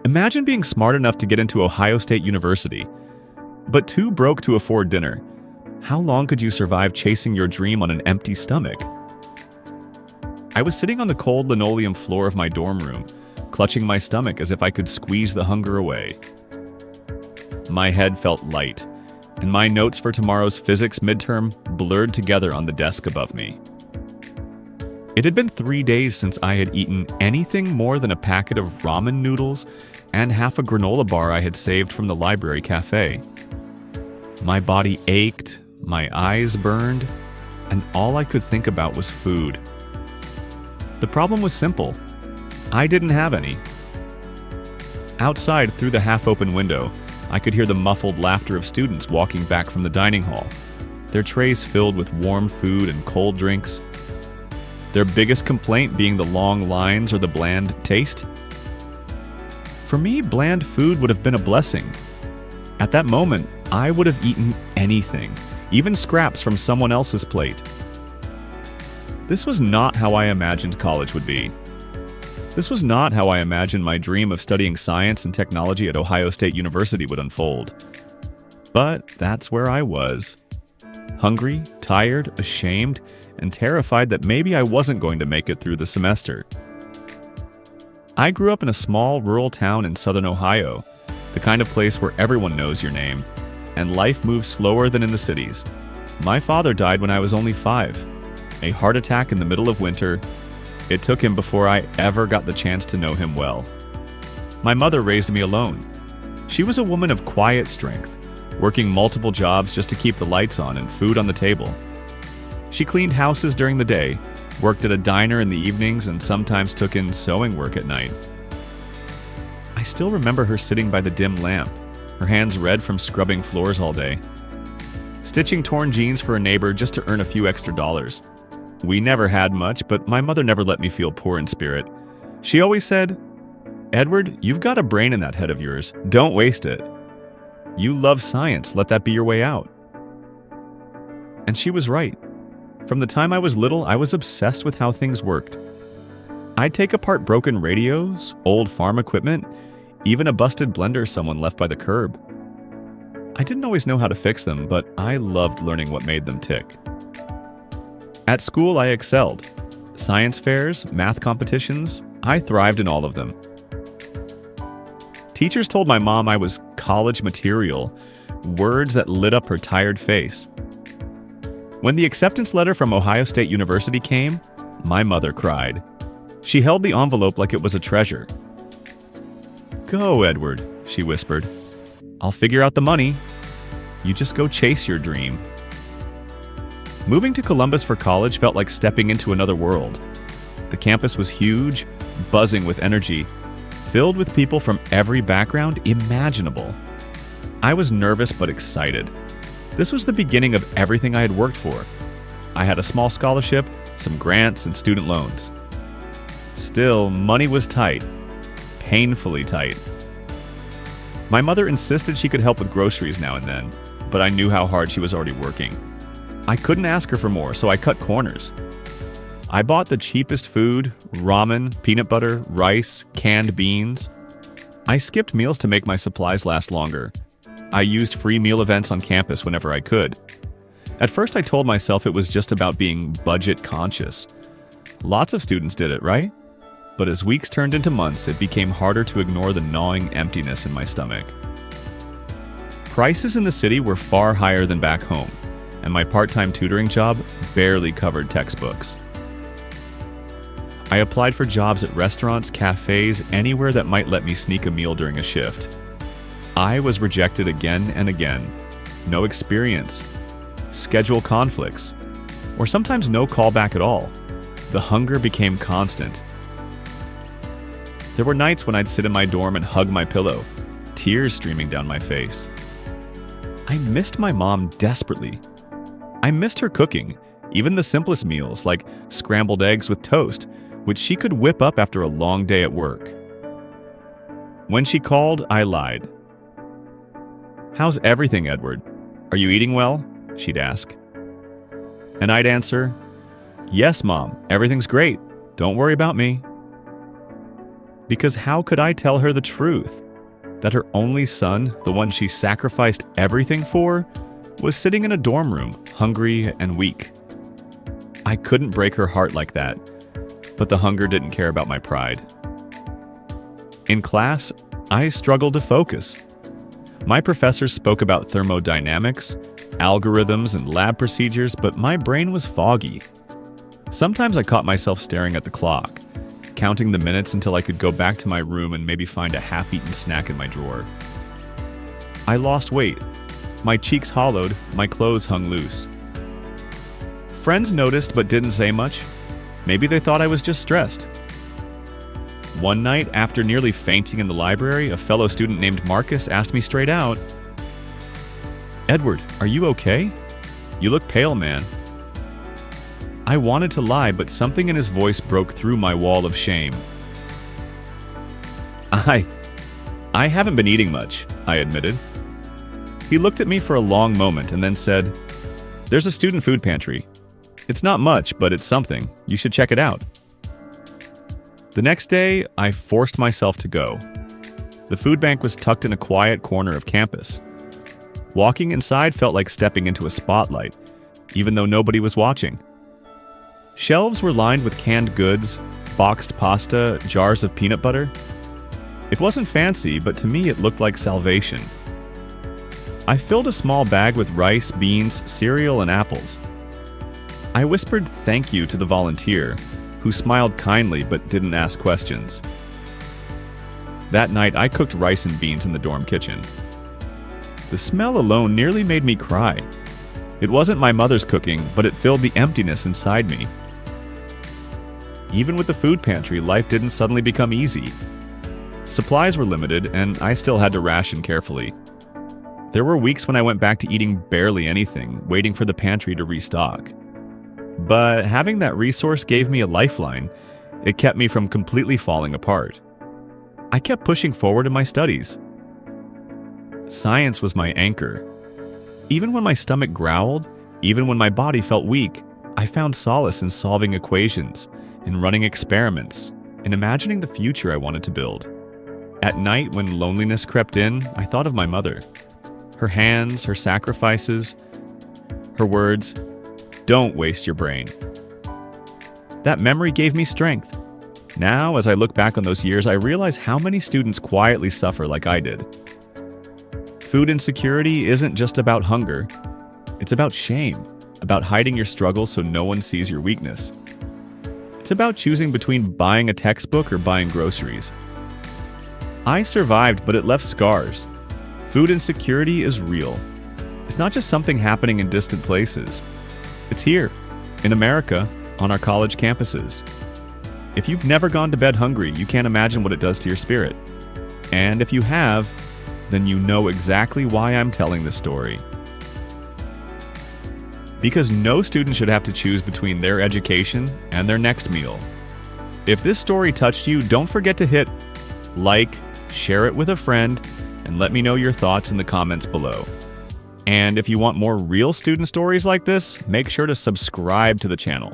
Imagine being smart enough to get into Ohio State University, but too broke to afford dinner. How long could you survive chasing your dream on an empty stomach? I was sitting on the cold linoleum floor of my dorm room, clutching my stomach as if I could squeeze the hunger away. My head felt light, and my notes for tomorrow's physics midterm blurred together on the desk above me. It had been 3 days since I had eaten anything more than a packet of ramen noodles and half a granola bar I had saved from the library cafe. My body ached, my eyes burned, and all I could think about was food. The problem was simple. I didn't have any. Outside, through the half-open window, I could hear the muffled laughter of students walking back from the dining hall, their trays filled with warm food and cold drinks. Their biggest complaint being the long lines or the bland taste. For me, bland food would have been a blessing. At that moment, I would have eaten anything, even scraps from someone else's plate. This was not how I imagined college would be. This was not how I imagined my dream of studying science and technology at Ohio State University would unfold. But that's where I was. Hungry, tired, ashamed, and terrified that maybe I wasn't going to make it through the semester. I grew up in a small rural town in southern Ohio, the kind of place where everyone knows your name, and life moves slower than in the cities. My father died when I was only 5. A heart attack in the middle of winter. It took him before I ever got the chance to know him well. My mother raised me alone. She was a woman of quiet strength, working multiple jobs just to keep the lights on and food on the table. She cleaned houses during the day, worked at a diner in the evenings, and sometimes took in sewing work at night. I still remember her sitting by the dim lamp, her hands red from scrubbing floors all day, stitching torn jeans for a neighbor just to earn a few extra dollars. We never had much, but my mother never let me feel poor in spirit. She always said, "Edward, you've got a brain in that head of yours. Don't waste it. You love science. Let that be your way out." And she was right. From the time I was little, I was obsessed with how things worked. I'd take apart broken radios, old farm equipment, even a busted blender someone left by the curb. I didn't always know how to fix them, but I loved learning what made them tick. At school, I excelled. Science fairs, math competitions, I thrived in all of them. Teachers told my mom I was college material, words that lit up her tired face. When the acceptance letter from Ohio State University came, my mother cried. She held the envelope like it was a treasure. "Go, Edward," she whispered. "I'll figure out the money. You just go chase your dream." Moving to Columbus for college felt like stepping into another world. The campus was huge, buzzing with energy, filled with people from every background imaginable. I was nervous but excited. This was the beginning of everything I had worked for. I had a small scholarship, some grants, and student loans. Still, money was tight, painfully tight. My mother insisted she could help with groceries now and then, but I knew how hard she was already working. I couldn't ask her for more, so I cut corners. I bought the cheapest food, ramen, peanut butter, rice, canned beans. I skipped meals to make my supplies last longer. I used free meal events on campus whenever I could. At first, I told myself it was just about being budget conscious. Lots of students did it, right? But as weeks turned into months, it became harder to ignore the gnawing emptiness in my stomach. Prices in the city were far higher than back home, and my part-time tutoring job barely covered textbooks. I applied for jobs at restaurants, cafes, anywhere that might let me sneak a meal during a shift. I was rejected again and again. No experience, schedule conflicts, or sometimes no callback at all. The hunger became constant. There were nights when I'd sit in my dorm and hug my pillow, tears streaming down my face. I missed my mom desperately. I missed her cooking, even the simplest meals like scrambled eggs with toast, which she could whip up after a long day at work. When she called, I lied. "How's everything, Edward? Are you eating well?" she'd ask. And I'd answer, "Yes, Mom, everything's great. Don't worry about me." Because how could I tell her the truth? That her only son, the one she sacrificed everything for, was sitting in a dorm room, hungry and weak. I couldn't break her heart like that, but the hunger didn't care about my pride. In class, I struggled to focus. My professors spoke about thermodynamics, algorithms, and lab procedures, but my brain was foggy. Sometimes I caught myself staring at the clock, counting the minutes until I could go back to my room and maybe find a half-eaten snack in my drawer. I lost weight. My cheeks hollowed, my clothes hung loose. Friends noticed but didn't say much. Maybe they thought I was just stressed. One night, after nearly fainting in the library, a fellow student named Marcus asked me straight out, "Edward, are you okay? You look pale, man." I wanted to lie, but something in his voice broke through my wall of shame. I haven't been eating much," I admitted. He looked at me for a long moment and then said, "There's a student food pantry. It's not much, but it's something. You should check it out." The next day, I forced myself to go. The food bank was tucked in a quiet corner of campus. Walking inside felt like stepping into a spotlight, even though nobody was watching. Shelves were lined with canned goods, boxed pasta, jars of peanut butter. It wasn't fancy, but to me it looked like salvation. I filled a small bag with rice, beans, cereal, and apples. I whispered thank you to the volunteer, who smiled kindly but didn't ask questions. That night, I cooked rice and beans in the dorm kitchen. The smell alone nearly made me cry. It wasn't my mother's cooking, but it filled the emptiness inside me. Even with the food pantry, life didn't suddenly become easy. Supplies were limited, and I still had to ration carefully. There were weeks when I went back to eating barely anything, waiting for the pantry to restock. But having that resource gave me a lifeline. It kept me from completely falling apart. I kept pushing forward in my studies. Science was my anchor. Even when my stomach growled, even when my body felt weak, I found solace in solving equations, in running experiments, in imagining the future I wanted to build. At night, when loneliness crept in, I thought of my mother. Her hands, her sacrifices, her words, "Don't waste your brain." That memory gave me strength. Now, as I look back on those years, I realize how many students quietly suffer like I did. Food insecurity isn't just about hunger. It's about shame, about hiding your struggles so no one sees your weakness. It's about choosing between buying a textbook or buying groceries. I survived, but it left scars. Food insecurity is real. It's not just something happening in distant places. It's here, in America, on our college campuses. If you've never gone to bed hungry, you can't imagine what it does to your spirit. And if you have, then you know exactly why I'm telling this story. Because no student should have to choose between their education and their next meal. If this story touched you, don't forget to hit like, share it with a friend, and let me know your thoughts in the comments below. And if you want more real student stories like this, make sure to subscribe to the channel.